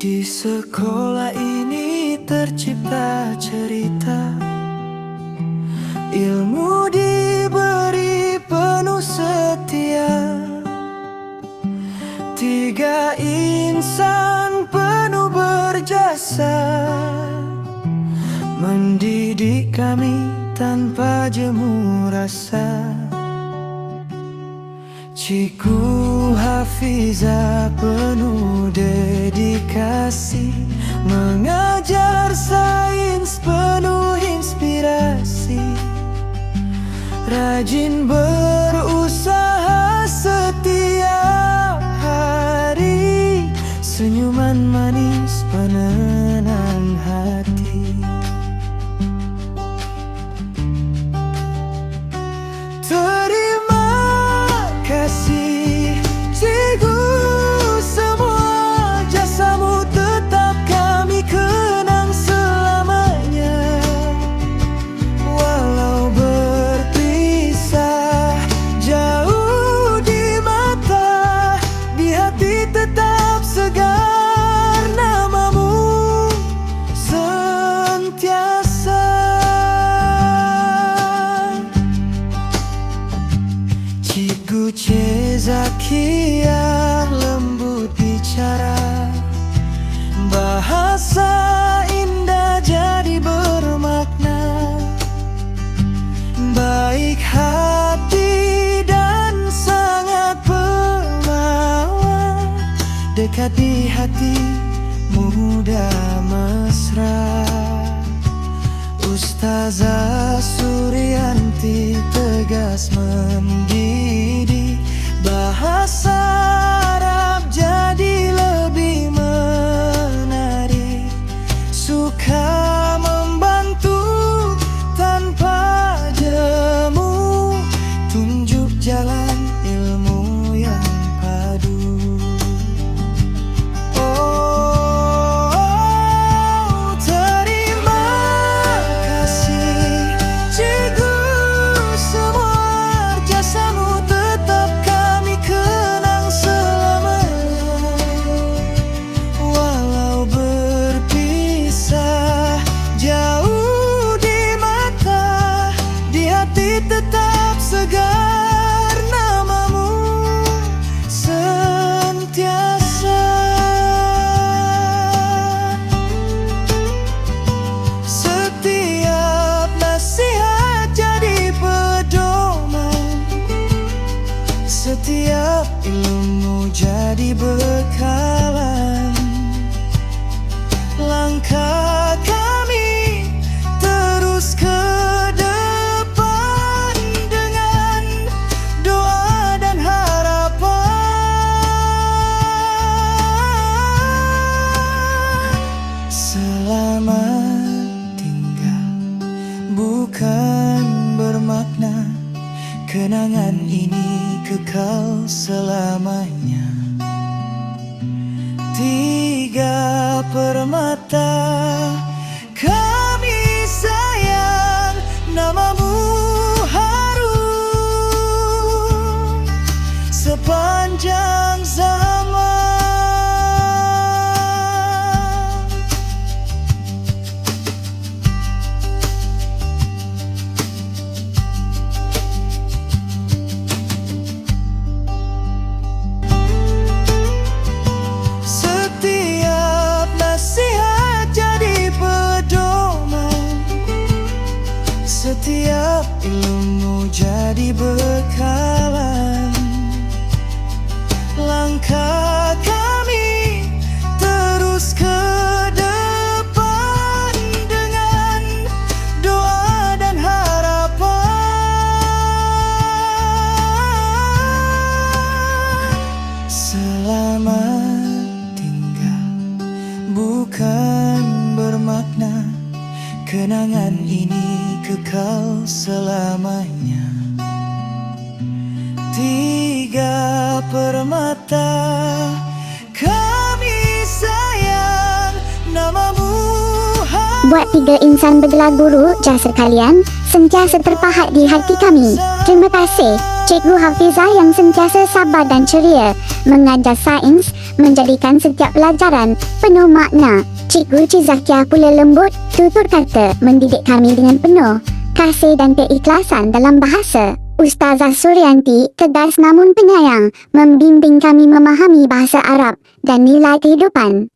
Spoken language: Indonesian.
Di sekolah ini tercipta cerita, ilmu diberi penuh setia. Tiga insan penuh berjasa, mendidik kami tanpa jemu rasa. Ciku Hafiza penuh dedikasi, mengajar sains penuh inspirasi. Rajin berusaha setiap hari, senyuman manis penenang hati. Terima kasih cikgu, semua jasamu tetap kami kenang selamanya. Walau berpisah jauh di mata, di hati tetap segar namamu sentiasa. Cikgu Zakia lembut bicara, bahasa indah jadi bermakna. Baik hati dan sangat pemawan, dekat di hati muda mesra. Ustazah Suryanti tegas mendidik, bahasa Arab jadi lebih menarik. Suka membantu tanpa jemu, tunjuk jalan ilmu yang padu. Oh, terima kasih cikgu, semua jasamu tetap kami kenang selamanya. Walau berpisah jauh di mata, di hati tetap segar namamu sentiasa. Setiap nasihat jadi pedoman, setiap ilmu jadi bekalan. Langkah kami terus ke depan dengan doa dan harapan. Selamat tinggal bukan bermakna, kenangan ini kekal selamanya. Tiga permata kami sayang, namamu harum sepanjang zaman. Setiap nasihat jadi pedoman, setiap ilmu jadi bekalan. Langkah kami terus ke depan dengan doa dan harapan. Selamat tinggal bukan bermakna, kenangan ini kekal selamanya. Tiga permata kami sayang, namamu Buat tiga insan bergelar guru, jas sekalian, sentiasa terpahat di hati kami. Terima kasih, Cikgu Hafizah yang sentiasa sabar dan ceria mengajar sains, menjadikan setiap pelajaran penuh makna. Cikgu Cizakiah pula lembut, tutur kata, mendidik kami dengan penuh kasih dan keikhlasan dalam bahasa. Ustazah Suryanti tegas namun penyayang, membimbing kami memahami bahasa Arab dan nilai kehidupan.